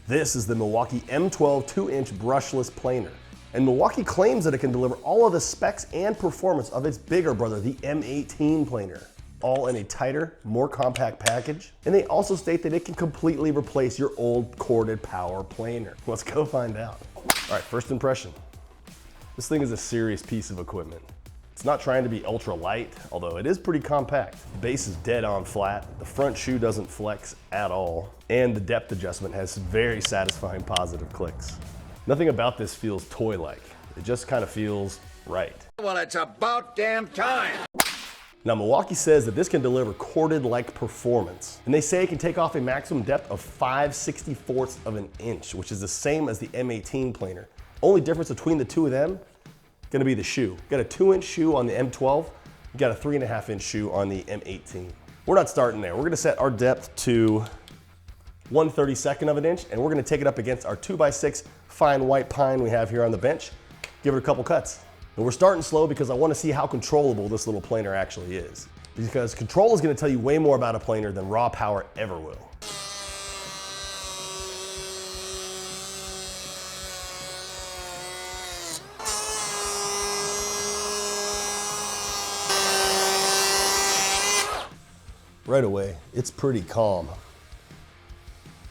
This is the Milwaukee M12 2-inch Brushless Planer. And Milwaukee claims that it can deliver all of the specs and performance of its bigger brother, the M18 Planer, all in a tighter, more compact package. And they also state that it can completely replace your old corded power planer. Let's go find out. All right, first impression. This thing is a serious piece of equipment. It's not trying to be ultra light, although it is pretty compact. The base is dead on flat, the front shoe doesn't flex at all, and the depth adjustment has very satisfying positive clicks. Nothing about this feels toy-like. It just kind of feels right. Well, it's about damn time. Now, Milwaukee says that this can deliver corded-like performance, and they say it can take off a maximum depth of 5/64 of an inch, which is the same as the M18 Planer. Only difference between the two of them gonna be the shoe. You got a 2-inch shoe on the M12, you got a 3.5-inch shoe on the M18. We're not starting there. We're gonna set our depth to 1/32 of an inch, and we're gonna take it up against our 2x6 fine white pine we have here on the bench, give it a couple cuts. And we're starting slow because I wanna see how controllable this little planer actually is. Because control is gonna tell you way more about a planer than raw power ever will. Right away, it's pretty calm.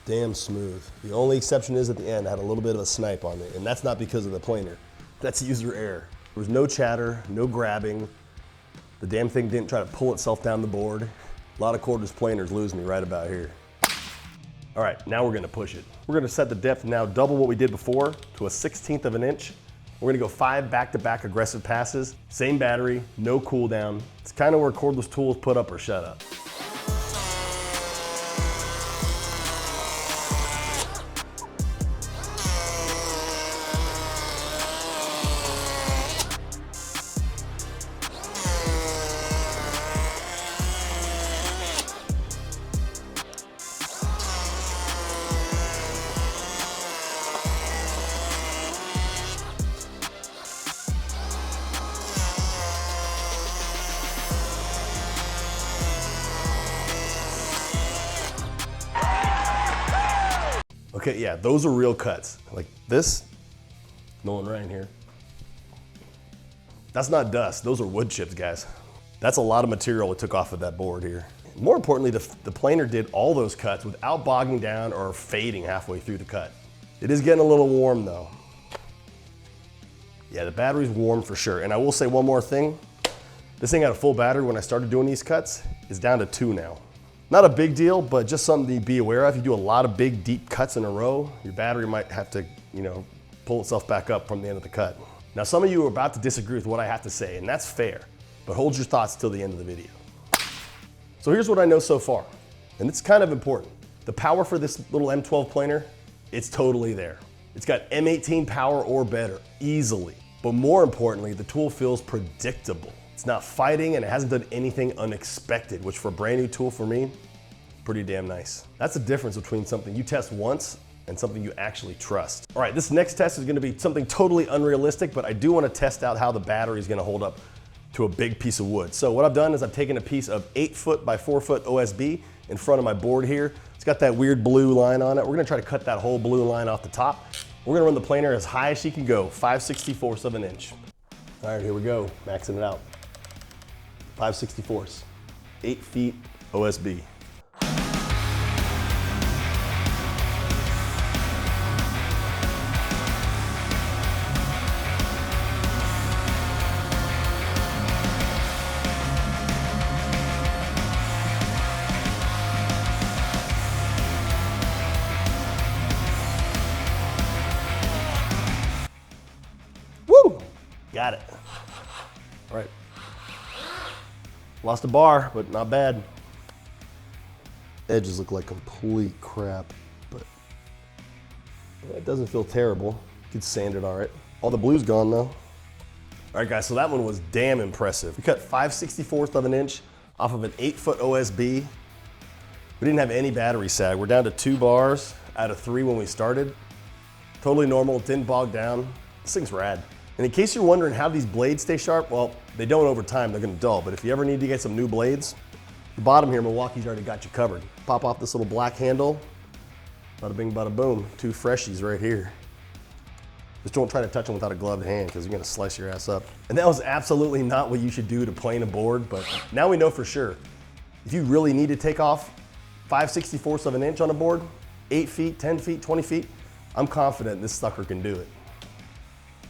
Damn smooth. The only exception is at the end, I had a little bit of a snipe on it, and that's not because of the planer. That's user error. There was no chatter, no grabbing. The damn thing didn't try to pull itself down the board. A lot of cordless planers lose me right about here. All right, now we're gonna push it. We're gonna set the depth now double what we did before to a 1/16 of an inch. We're gonna go 5 back-to-back aggressive passes, same battery, no cool down. It's kind of where cordless tools put up or shut up. Okay, yeah, those are real cuts. Like this, no one right in here. That's not dust, those are wood chips, guys. That's a lot of material it took off of that board here. More importantly, the planer did all those cuts without bogging down or fading halfway through the cut. It is getting a little warm though. Yeah, the battery's warm for sure. And I will say one more thing. This thing had a full battery when I started doing these cuts. It's down to 2 now. Not a big deal, but just something to be aware of. You do a lot of big, deep cuts in a row, your battery might have to, pull itself back up from the end of the cut. Now, some of you are about to disagree with what I have to say, and that's fair, but hold your thoughts till the end of the video. So here's what I know so far, and it's kind of important. The power for this little M12 planer, it's totally there. It's got M18 power or better, easily. But more importantly, the tool feels predictable. It's not fighting and it hasn't done anything unexpected, which for a brand new tool for me, pretty damn nice. That's the difference between something you test once and something you actually trust. All right, this next test is gonna be something totally unrealistic, but I do wanna test out how the battery is gonna hold up to a big piece of wood. So what I've done is I've taken a piece of 8-foot by 4-foot OSB in front of my board here. It's got that weird blue line on it. We're gonna try to cut that whole blue line off the top. We're gonna run the planer as high as she can go, 5/64 of an inch. All right, here we go, maxing it out. 5/64, 8 feet OSB. Woo! Got it. All right. Lost a bar, but not bad. Edges look like complete crap, but it doesn't feel terrible. You could sand it all right. All the blue's gone though. All right guys, so that one was damn impressive. We cut 5/64 of an inch off of an 8-foot OSB. We didn't have any battery sag. We're down to 2 bars out of 3 when we started. Totally normal, it didn't bog down. This thing's rad. And in case you're wondering how these blades stay sharp, well, they don't over time, they're gonna dull, but if you ever need to get some new blades, the bottom here, Milwaukee's already got you covered. Pop off this little black handle, Bada bing, bada boom. 2 freshies right here. Just don't try to touch them without a gloved hand because you're gonna slice your ass up. And that was absolutely not what you should do to plane a board, but now we know for sure. If you really need to take off 5/64 of an inch on a board, 8 feet, 10 feet, 20 feet, I'm confident this sucker can do it.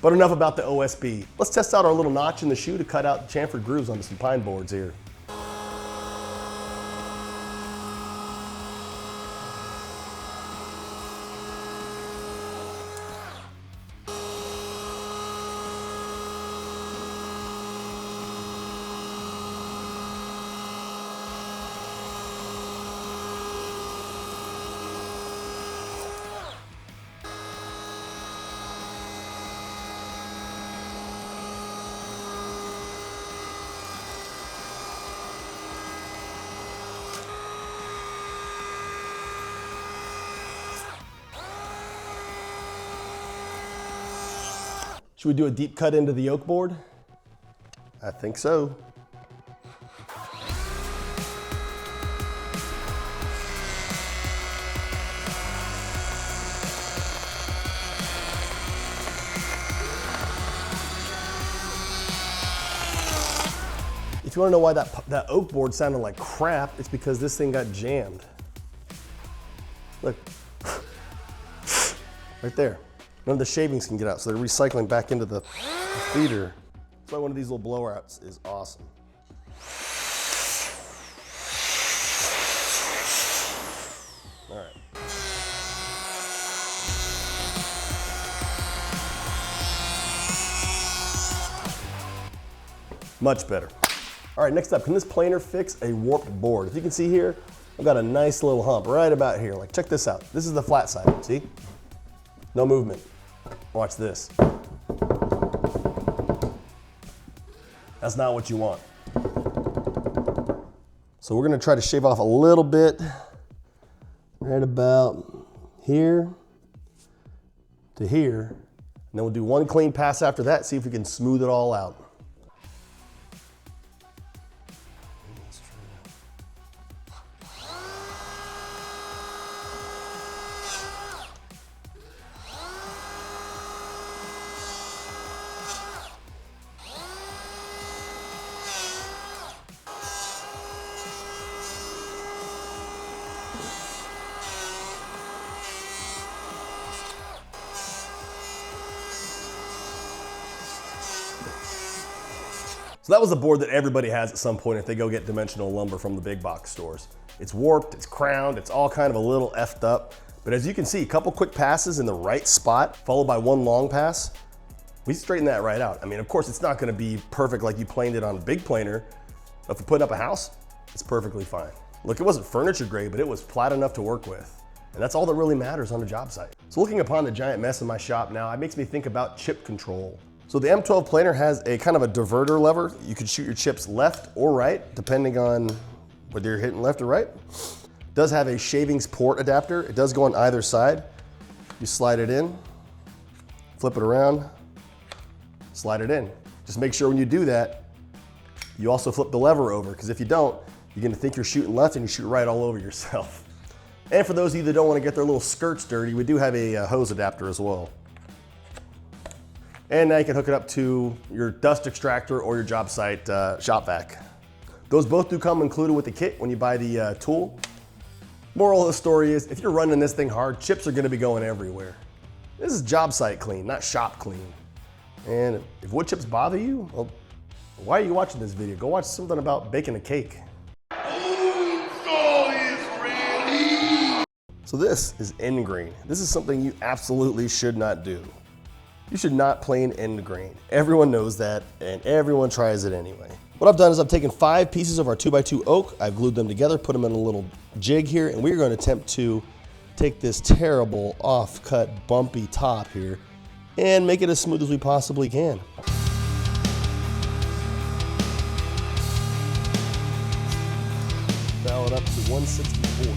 But enough about the OSB. Let's test out our little notch in the shoe to cut out chamfered grooves onto some pine boards here. Should we do a deep cut into the yoke board? I think so. If you want to know why that oak board sounded like crap, it's because this thing got jammed. Look, right there. None of the shavings can get out, so they're recycling back into the feeder. That's why one of these little blowouts is awesome. All right. Much better. All right, next up, can this planer fix a warped board? If you can see here, I've got a nice little hump right about here. Like, check this out. This is the flat side, see? No movement. Watch this. That's not what you want. So we're gonna try to shave off a little bit, right about here to here. And then we'll do one clean pass after that, see if we can smooth it all out. So that was a board that everybody has at some point if they go get dimensional lumber from the big box stores. It's warped, it's crowned, it's all kind of a little effed up. But as you can see, a couple quick passes in the right spot, followed by one long pass, we straighten that right out. I mean, of course, it's not gonna be perfect like you planed it on a big planer, but if you're putting up a house, it's perfectly fine. Look, it wasn't furniture grade, but it was flat enough to work with. And that's all that really matters on a job site. So looking upon the giant mess in my shop now, it makes me think about chip control. So the M12 Planer has a kind of a diverter lever. You can shoot your chips left or right, depending on whether you're hitting left or right. It does have a shavings port adapter. It does go on either side. You slide it in, flip it around, slide it in. Just make sure when you do that, you also flip the lever over, because if you don't, you're gonna think you're shooting left and you shoot right all over yourself. And for those of you that don't wanna get their little skirts dirty, we do have a hose adapter as well. And now you can hook it up to your dust extractor or your job site shop vac. Those both do come included with the kit when you buy the tool. Moral of the story is, if you're running this thing hard, chips are gonna be going everywhere. This is job site clean, not shop clean. And if wood chips bother you, well, why are you watching this video? Go watch something about baking a cake. So this is end grain. This is something you absolutely should not do. You should not plane end grain. Everyone knows that, and everyone tries it anyway. What I've done is I've taken 5 pieces of our 2x2 oak, I've glued them together, put them in a little jig here, and we're going to attempt to take this terrible off-cut bumpy top here and make it as smooth as we possibly can. Dial it up to 164.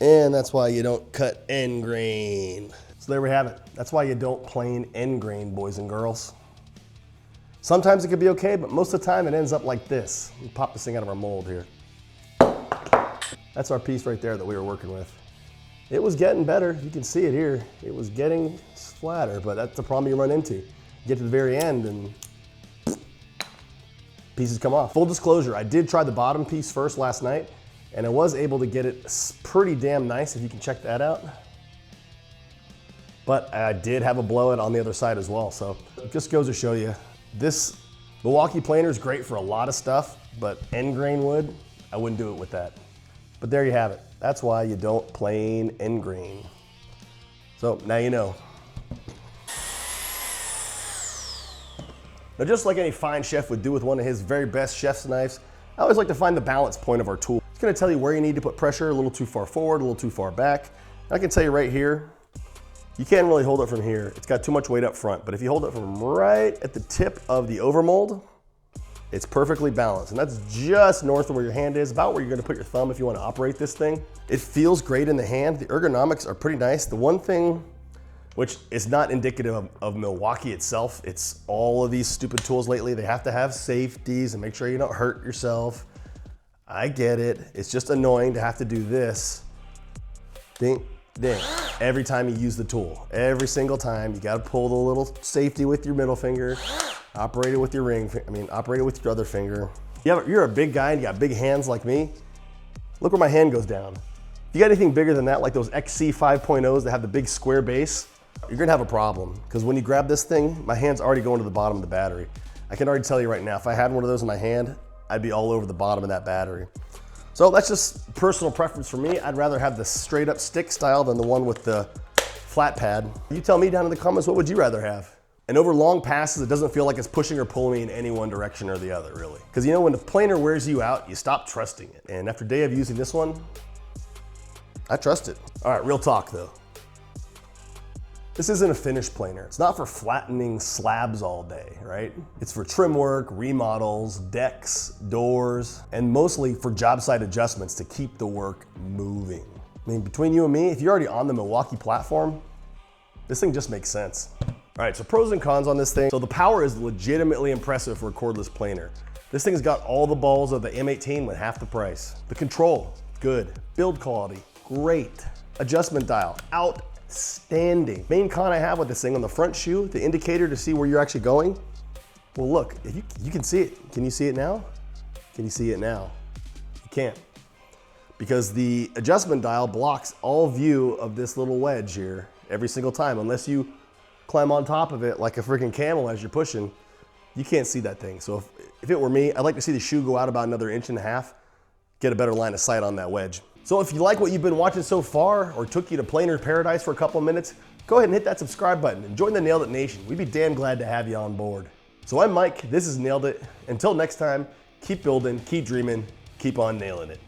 And that's why you don't cut end grain. So there we have it. That's why you don't plane end grain, boys and girls. Sometimes it could be okay, but most of the time it ends up like this. Let me pop this thing out of our mold here. That's our piece right there that we were working with. It was getting better. You can see it here. It was getting flatter, but that's the problem you run into. You get to the very end and pieces come off. Full disclosure, I did try the bottom piece first last night, and I was able to get it pretty damn nice, if you can check that out. But I did have a blowout on the other side as well, so it just goes to show you, this Milwaukee planer is great for a lot of stuff, but end grain wood, I wouldn't do it with that. But there you have it. That's why you don't plane end grain. So now you know. Now, just like any fine chef would do with one of his very best chef's knives, I always like to find the balance point of our tool. It's gonna tell you where you need to put pressure, a little too far forward, a little too far back. And I can tell you right here, you can't really hold it from here. It's got too much weight up front, but if you hold it from right at the tip of the overmold, it's perfectly balanced. And that's just north of where your hand is, about where you're gonna put your thumb if you wanna operate this thing. It feels great in the hand. The ergonomics are pretty nice. The one thing, which is not indicative of Milwaukee itself, it's all of these stupid tools lately. They have to have safeties and make sure you don't hurt yourself. I get it. It's just annoying to have to do this. Ding, ding. Every time you use the tool. Every single time, you gotta pull the little safety with your middle finger, operate it with your operate it with your other finger. You're a big guy and you got big hands like me. Look where my hand goes down. If you got anything bigger than that, like those XC 5.0s that have the big square base, you're gonna have a problem. Because when you grab this thing, my hand's already going to the bottom of the battery. I can already tell you right now, if I had one of those in my hand, I'd be all over the bottom of that battery. So that's just personal preference for me. I'd rather have the straight up stick style than the one with the flat pad. You tell me down in the comments, what would you rather have? And over long passes, it doesn't feel like it's pushing or pulling me in any one direction or the other, really. Because you know, when the planer wears you out, you stop trusting it. And after a day of using this one, I trust it. All right, real talk though. This isn't a finished planer. It's not for flattening slabs all day, right? It's for trim work, remodels, decks, doors, and mostly for job site adjustments to keep the work moving. I mean, between you and me, if you're already on the Milwaukee platform, this thing just makes sense. All right, so pros and cons on this thing. So the power is legitimately impressive for a cordless planer. This thing's got all the balls of the M18 with half the price. The control, good. Build quality, great. Adjustment dial, outstanding. Main con I have with this thing, on the front shoe, the indicator to see where you're actually going. Well, look, you can see it. Can you see it now? Can you see it now? You can't. Because the adjustment dial blocks all view of this little wedge here every single time. Unless you climb on top of it like a freaking camel as you're pushing, you can't see that thing. So if it were me, I'd like to see the shoe go out about another 1.5 inches, get a better line of sight on that wedge. So if you like what you've been watching so far, or took you to planer paradise for a couple of minutes, go ahead and hit that subscribe button and join the Nailed It Nation. We'd be damn glad to have you on board. So I'm Mike, this is Nailed It. Until next time, keep building, keep dreaming, keep on nailing it.